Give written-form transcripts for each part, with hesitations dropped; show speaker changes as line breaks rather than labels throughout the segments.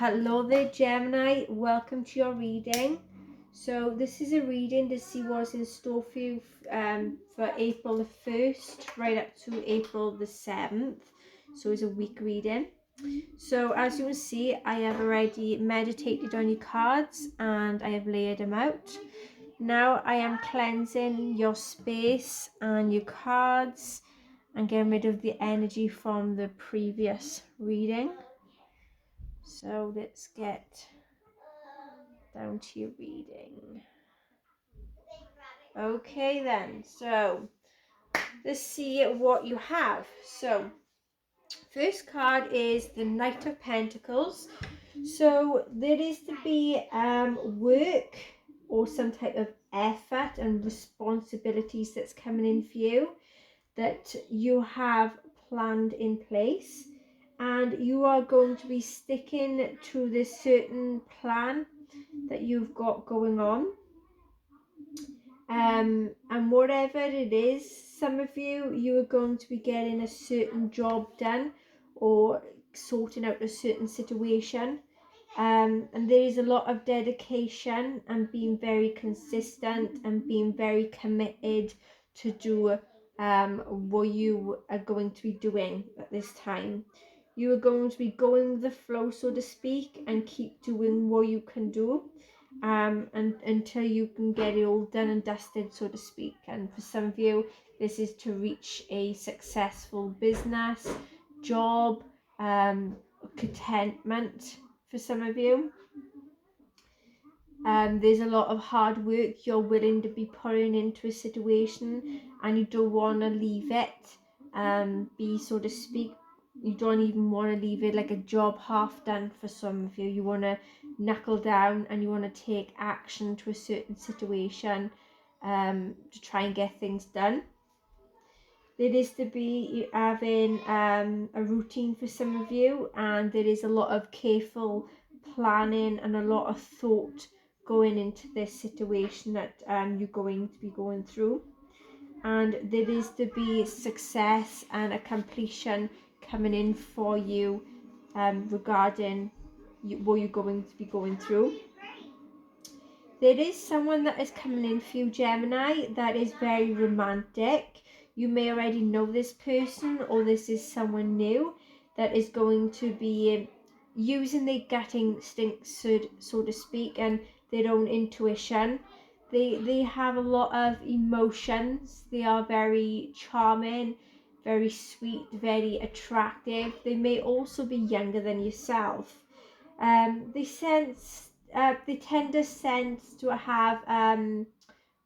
Hello there, Gemini. Welcome to your reading. So this is a reading to see what's in store for you for April the 1st right up to April the 7th. So it's a week reading. So as you can see, I have already meditated on your cards and I have laid them out. Now I am cleansing your space and your cards and getting rid of the energy from the previous reading. So let's get down to your reading. Okay then, so let's see what you have. So first card is the Knight of Pentacles. So there is to be work or some type of effort and responsibilities that's coming in for you that you have planned in place, and you are going to be sticking to this certain plan that you've got going on. And whatever it is, some of you are going to be getting a certain job done or sorting out a certain situation. And there is a lot of dedication and being very consistent and being very committed to do what you are going to be doing at this time. You are going to be going with the flow, so to speak, and keep doing what you can do and until you can get it all done and dusted, so to speak. And for some of you, this is to reach a successful business, job, contentment for some of you. There's a lot of hard work you're willing to be putting into a situation, and you don't want to leave it be, so to speak. You don't even want to leave it like a job half done for some of you. You want to knuckle down and you want to take action to a certain situation to try and get things done. There is to be having a routine for some of you, and there is a lot of careful planning and a lot of thought going into this situation that you're going to be going through. And there is to be success and a completion coming in for you regarding what you're going to be going through. There is someone that is coming in for you, Gemini, that is very romantic. You may already know this person, or this is someone new that is going to be using their gut instincts, so to speak, and their own intuition. They have a lot of emotions. They are very charming, very sweet, very attractive. They may also be younger than yourself. They tend to sense to have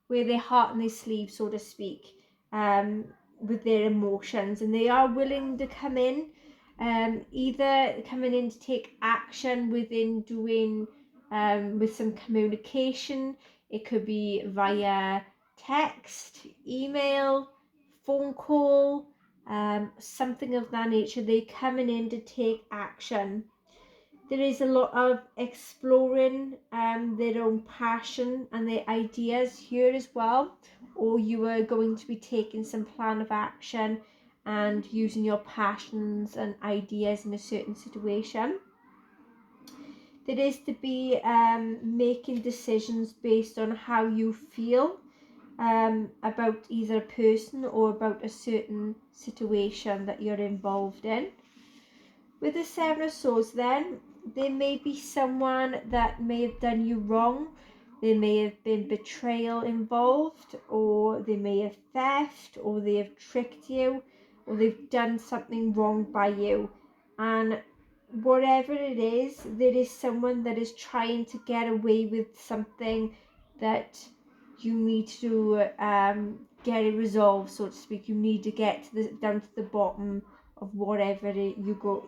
wear their heart on their sleeve, so to speak, with their emotions, and they are willing to come in, either coming in to take action within doing with some communication. It could be via text, email, phone call, something of that nature. They're coming in to take action. There is a lot of exploring their own passion and their ideas here as well, or you are going to be taking some plan of action and using your passions and ideas in a certain situation. There is to be making decisions based on how you feel about either a person or about a certain situation that you're involved in. With the Seven of Swords then, there may be someone that may have done you wrong. There may have been betrayal involved, or they may have theft, or they have tricked you, or they've done something wrong by you. And whatever it is, there is someone that is trying to get away with something that you need to get it resolved, so to speak. You need to get down to the bottom of whatever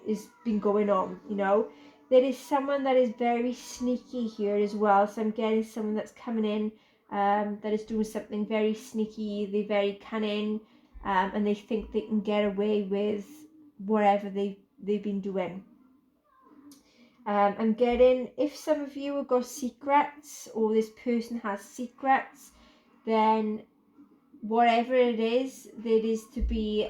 is been going on, you know. There is someone that is very sneaky here as well. So I'm getting someone that's coming in that is doing something very sneaky. They're very cunning, and they think they can get away with whatever they've been doing. I'm getting, if some of you have got secrets, or this person has secrets, then whatever it is, there is to be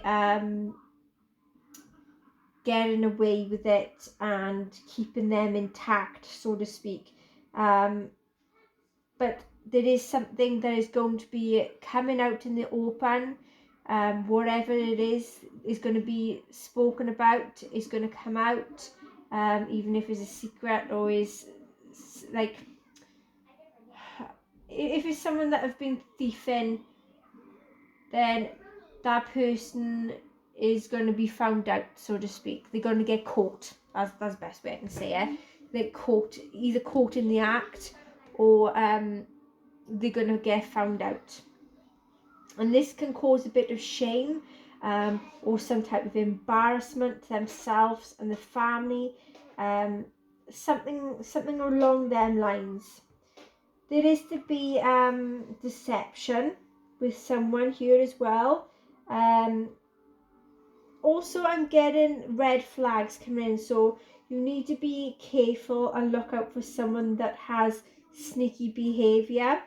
getting away with it and keeping them intact, so to speak. But there is something that is going to be coming out in the open. Whatever it is going to be spoken about, is going to come out, even if it's a secret or is like, if it's someone that have been thieving, then that person is going to be found out, so to speak. They're going to get caught. That's the best way I can say it. They're caught, either caught in the act, or they're going to get found out. And this can cause a bit of shame, or some type of embarrassment to themselves and the family, something along them lines. There is to be deception with someone here as well. Also, I'm getting red flags coming in, so you need to be careful and look out for someone that has sneaky behaviour,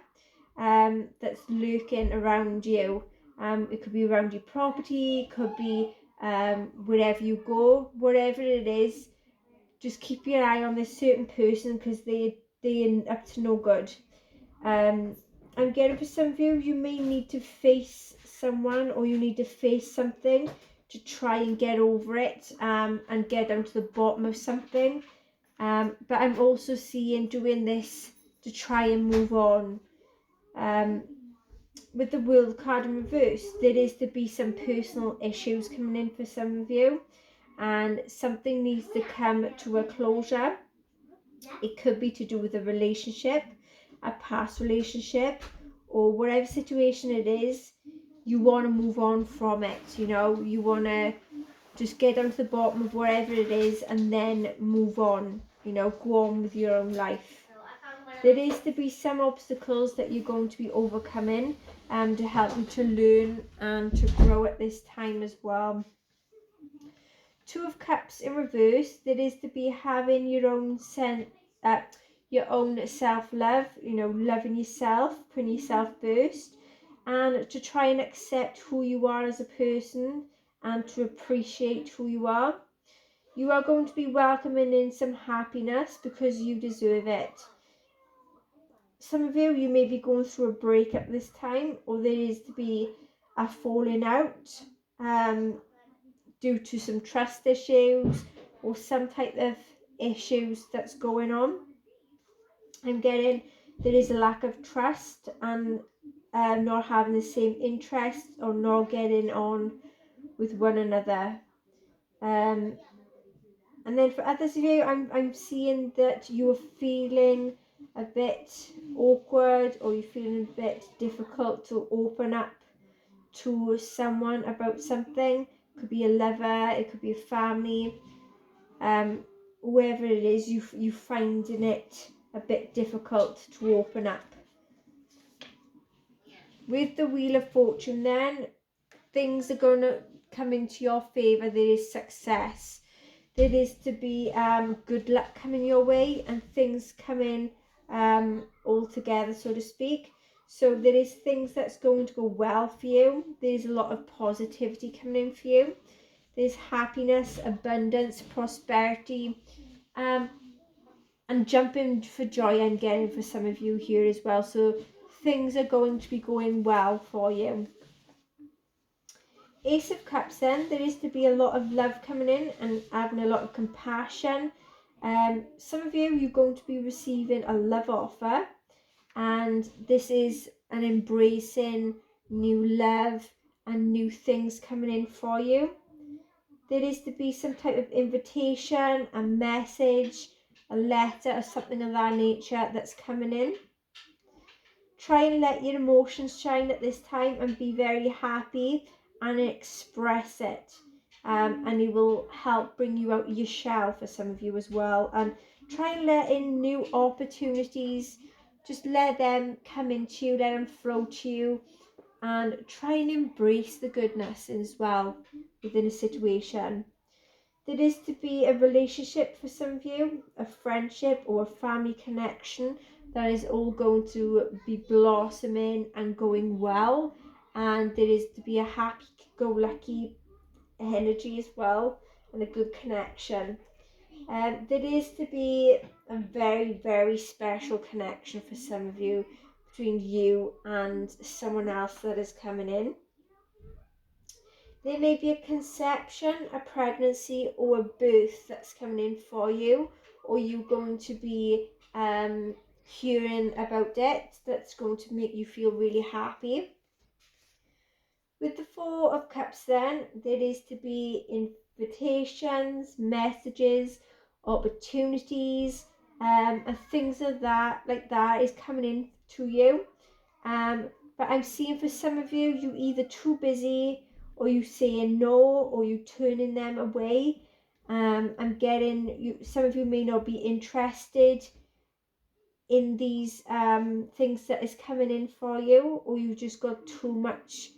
that's lurking around you. It could be around your property, it could be wherever you go, whatever it is. Just keep your eye on this certain person, because they're up to no good. I'm getting, for some of you, you may need to face someone, or you need to face something to try and get over it, and get down to the bottom of something. But I'm also seeing doing this to try and move on. With the World card in reverse, there is to be some personal issues coming in for some of you, and something needs to come to a closure. It could be to do with a relationship, a past relationship, or whatever situation it is. You want to move on from it, you know, you want to just get down to the bottom of whatever it is and then move on, you know, go on with your own life. There is to be some obstacles that you're going to be overcoming, to help you to learn and to grow at this time as well. Two of Cups in reverse, there is to be having your own self-love, you know, loving yourself, putting yourself first, and to try and accept who you are as a person and to appreciate who you are. You are going to be welcoming in some happiness because you deserve it. Some of you may be going through a breakup this time, or there is to be a falling out, due to some trust issues or some type of issues that's going on. I'm getting there is a lack of trust and not having the same interests or not getting on with one another. And then for others of you, I'm seeing that you're feeling a bit awkward, or you're feeling a bit difficult to open up to someone about something. It could be a lover, it could be a family, whoever it is, you finding it a bit difficult to open up. With the Wheel of Fortune then, things are going to come into your favour. There is success. There is to be good luck coming your way, and things coming all together, so to speak. So there is things that's going to go well for you. There's a lot of positivity coming in for you. There's happiness, abundance, prosperity, and jumping for joy I'm getting for some of you here as well. So things are going to be going well for you. Ace of Cups then, there is to be a lot of love coming in and having a lot of compassion. Some of you, you're going to be receiving a love offer, and this is an embracing new love and new things coming in for you. There is to be some type of invitation, a message, a letter, or something of that nature that's coming in. Try and let your emotions shine at this time and be very happy and express it. And it will help bring you out of your shell for some of you as well. And try and let in new opportunities. Just let them come into you, let them flow to you. And try and embrace the goodness as well within a situation. There is to be a relationship for some of you, a friendship or a family connection that is all going to be blossoming and going well. And there is to be a happy-go-lucky energy as well. and a good connection. There is to be a very, very special connection for some of you between you and someone else that is coming in. There may be a conception, a pregnancy, or a birth that's coming in for you, or you're going to be hearing about it that's going to make you feel really happy. With the Four of Cups then, there is to be invitations, messages, opportunities, and things of that, like that, is coming in to you. But I'm seeing for some of you, you either too busy, or you saying no, or you turning them away. I'm getting you. Some of you may not be interested in these things that is coming in for you, or you just got too much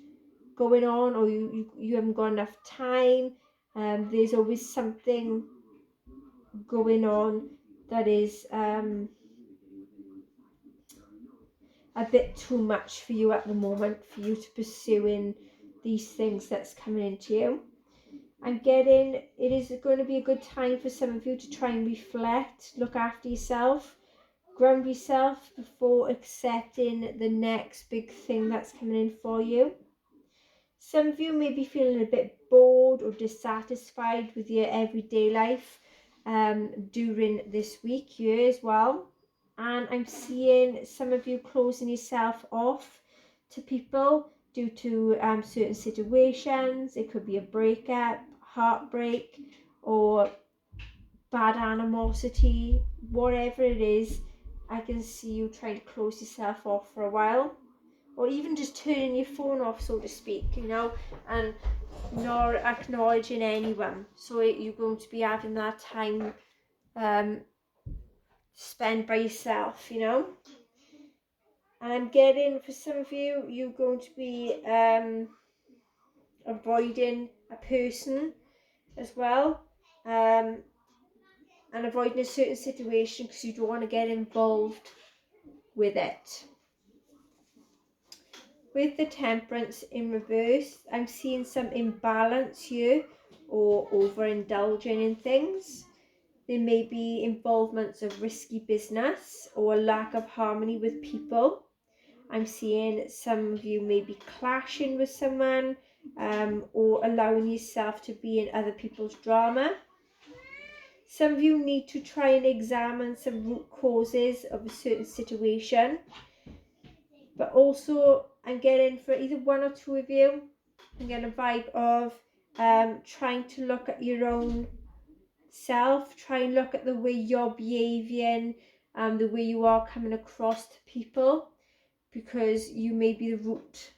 going on, or you haven't got enough time. There's always something going on that is a bit too much for you at the moment, for you to pursuing these things that's coming into you. I'm getting it is going to be a good time for some of you to try and reflect, look after yourself, ground yourself before accepting the next big thing that's coming in for you. Some of you may be feeling a bit bored or dissatisfied with your everyday life during this week here as well. And I'm seeing some of you closing yourself off to people due to certain situations. It could be a breakup, heartbreak, or bad animosity, whatever it is. I can see you trying to close yourself off for a while, or even just turning your phone off, so to speak, and not acknowledging anyone. So you're going to be having that time spent by yourself, And I'm getting, for some of you, you're going to be avoiding a person as well, and avoiding a certain situation because you don't want to get involved with it. With the Temperance in reverse, I'm seeing some imbalance here, or overindulging in things. There may be involvements of risky business or a lack of harmony with people. I'm seeing some of you may be clashing with someone, or allowing yourself to be in other people's drama. Some of you need to try and examine some root causes of a certain situation. But also, I'm getting, for either one or two of you, I'm getting a vibe of trying to look at your own self, try and look at the way you're behaving, the way you are coming across to people, because you may be the root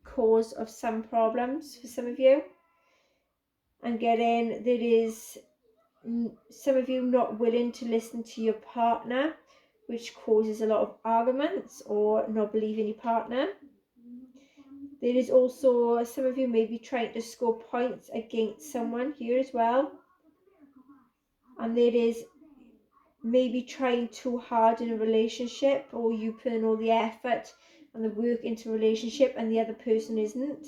cause of some problems for some of you. I'm getting there is some of you not willing to listen to your partner, which causes a lot of arguments, or not believing your partner. There is also some of you may be trying to score points against someone here as well. And there is maybe trying too hard in a relationship, or you putting all the effort and the work into a relationship and the other person isn't.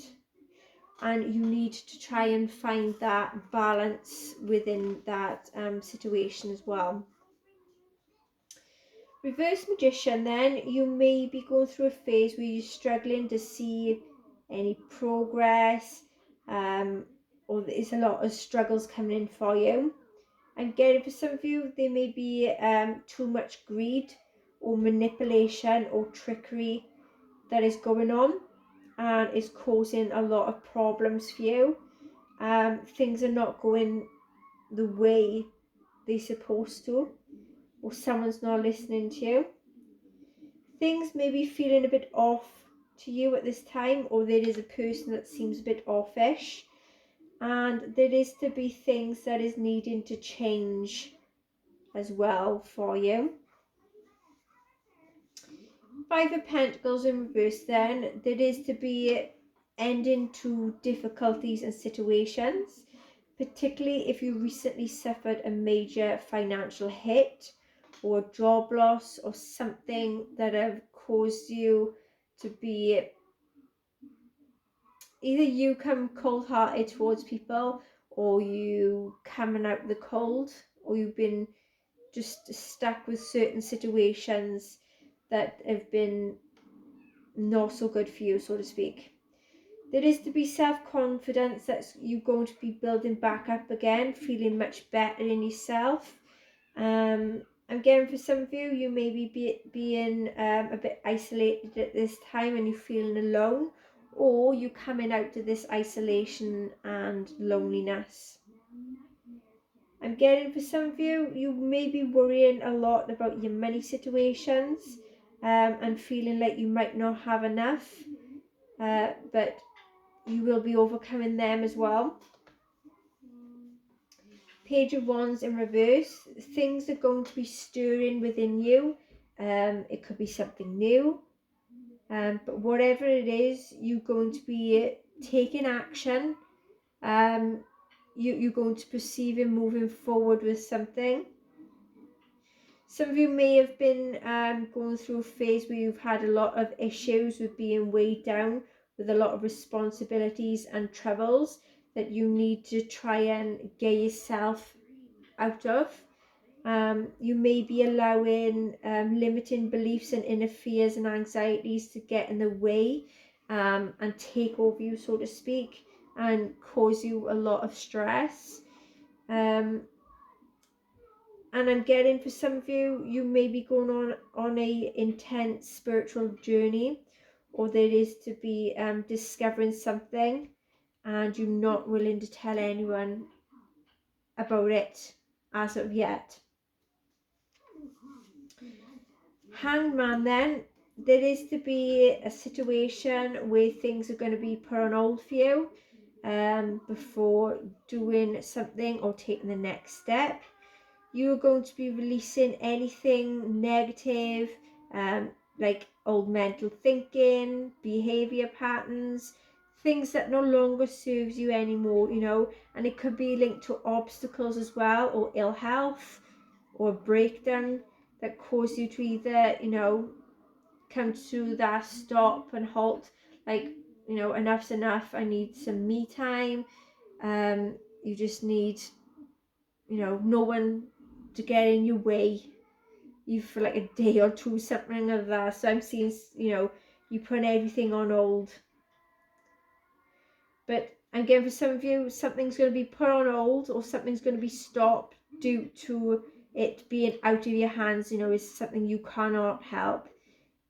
And you need to try and find that balance within that situation as well. Reverse Magician, then, you may be going through a phase where you're struggling to see any progress, or there's a lot of struggles coming in for you. And again, for some of you, there may be too much greed or manipulation or trickery that is going on, and is causing a lot of problems for you. Things are not going the way they're supposed to, or someone's not listening to you. Things may be feeling a bit off to you at this time, or there is a person that seems a bit offish, and there is to be things that is needing to change as well for you. Five of Pentacles in reverse, then, there is to be ending to difficulties and situations, particularly if you recently suffered a major financial hit, or job loss, or something that have caused you to be, either you come cold-hearted towards people, or you coming out of the cold, or you've been just stuck with certain situations that have been not so good for you, so to speak. There is to be self-confidence that you're going to be building back up again, feeling much better in yourself. Again, for some of you, you may be being a bit isolated at this time and you're feeling alone, or you're coming out of this isolation and loneliness. I'm getting for some of you, you may be worrying a lot about your money situations and feeling like you might not have enough, but you will be overcoming them as well. Page of Wands in reverse. Things are going to be stirring within you. It could be something new. But whatever it is, you're going to be taking action. You're going to perceive and moving forward with something. Some of you may have been going through a phase where you've had a lot of issues with being weighed down with a lot of responsibilities and troubles that you need to try and get yourself out of. You may be allowing limiting beliefs and inner fears and anxieties to get in the way and take over you, so to speak, and cause you a lot of stress. And I'm getting for some of you, you may be going on a intense spiritual journey, or there is to be discovering something and you're not willing to tell anyone about it as of yet. Hanged Man, then, there is to be a situation where things are going to be put on hold for you before doing something or taking the next step. You're going to be releasing anything negative, like old mental thinking, behavior patterns, things that no longer serves you anymore, you know, and it could be linked to obstacles as well, or ill health, or breakdown that cause you to either, you know, come to that stop and halt, like, you know, enough's enough, I need some me time. You just need, you know, no one to get in your way, you for like a day or two, something of that. So I'm seeing, you know, you put everything on hold. But again, for some of you, something's going to be put on hold or something's going to be stopped due to it being out of your hands. You know, it's something you cannot help.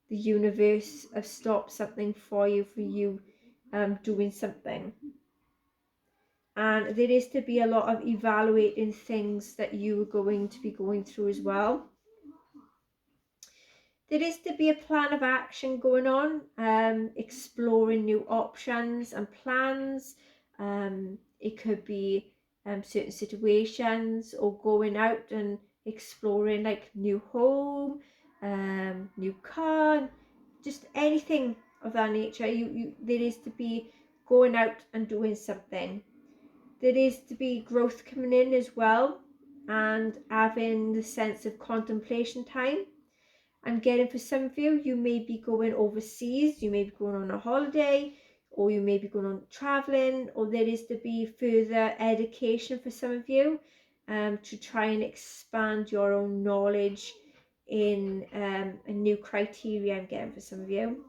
The universe have stopped something for you doing something. And there is to be a lot of evaluating things that you are going to be going through as well. There is to be a plan of action going on, exploring new options and plans. It could be certain situations, or going out and exploring like new home, new car, just anything of that nature. There is to be going out and doing something. There is to be growth coming in as well, and having the sense of contemplation time. I'm getting for some of you, you may be going overseas, you may be going on a holiday, or you may be going on traveling, or there is to be further education for some of you to try and expand your own knowledge in a new criteria. I'm getting for some of you.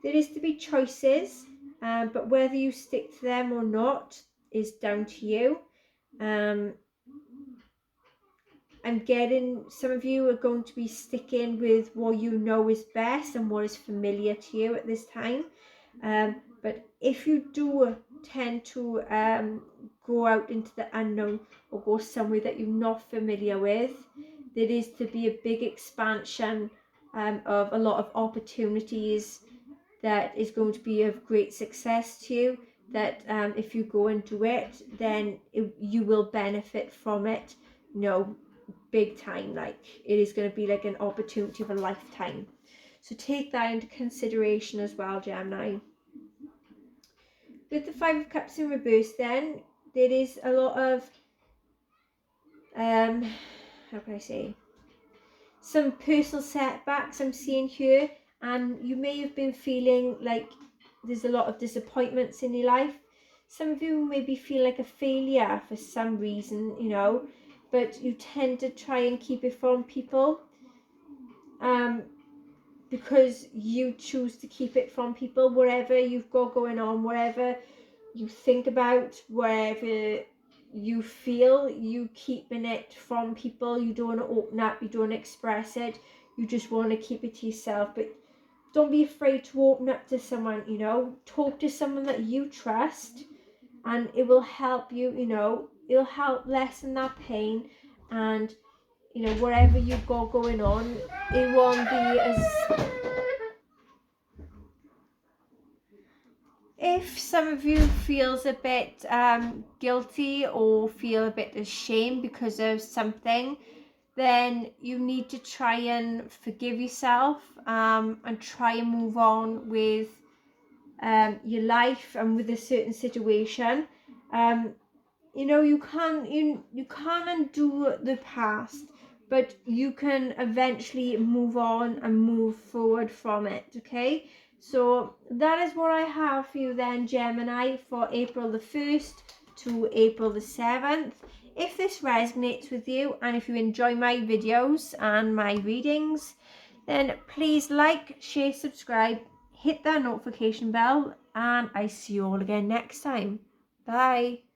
There is to be choices, but whether you stick to them or not is down to you. I'm getting some of you are going to be sticking with what you know is best and what is familiar to you at this time. But if you do tend to go out into the unknown or go somewhere that you're not familiar with, there is to be a big expansion of a lot of opportunities that is going to be of great success to you, that if you go and do it, then you will benefit from it, you know, big time. Like, it is going to be like an opportunity of a lifetime. So take that into consideration as well, Gemini. With the Five of Cups in reverse, then there is a lot of how can I say, some personal setbacks I'm seeing here, and you may have been feeling like there's a lot of disappointments in your life. Some of you maybe feel like a failure for some reason, you know, but you tend to try and keep it from people because you choose to keep it from people. Whatever you've got going on, whatever you think about, wherever you feel, you keeping it from people. You don't want to open up, you don't want to express it, you just want to keep it to yourself. But don't be afraid to open up to someone, you know. Talk to someone that you trust, and it will help you, you know, it'll help lessen that pain. And you know, whatever you've got going on, it won't be as... If some of you feels a bit guilty or feel a bit ashamed because of something, then you need to try and forgive yourself and try and move on with your life and with a certain situation. You know, you can't undo the past, but you can eventually move on and move forward from it. Okay, so that is what I have for you then, Gemini, for April the 1st to April the 7th. If this resonates with you and if you enjoy my videos and my readings, then please like, share, subscribe, hit that notification bell, and I see you all again next time. Bye.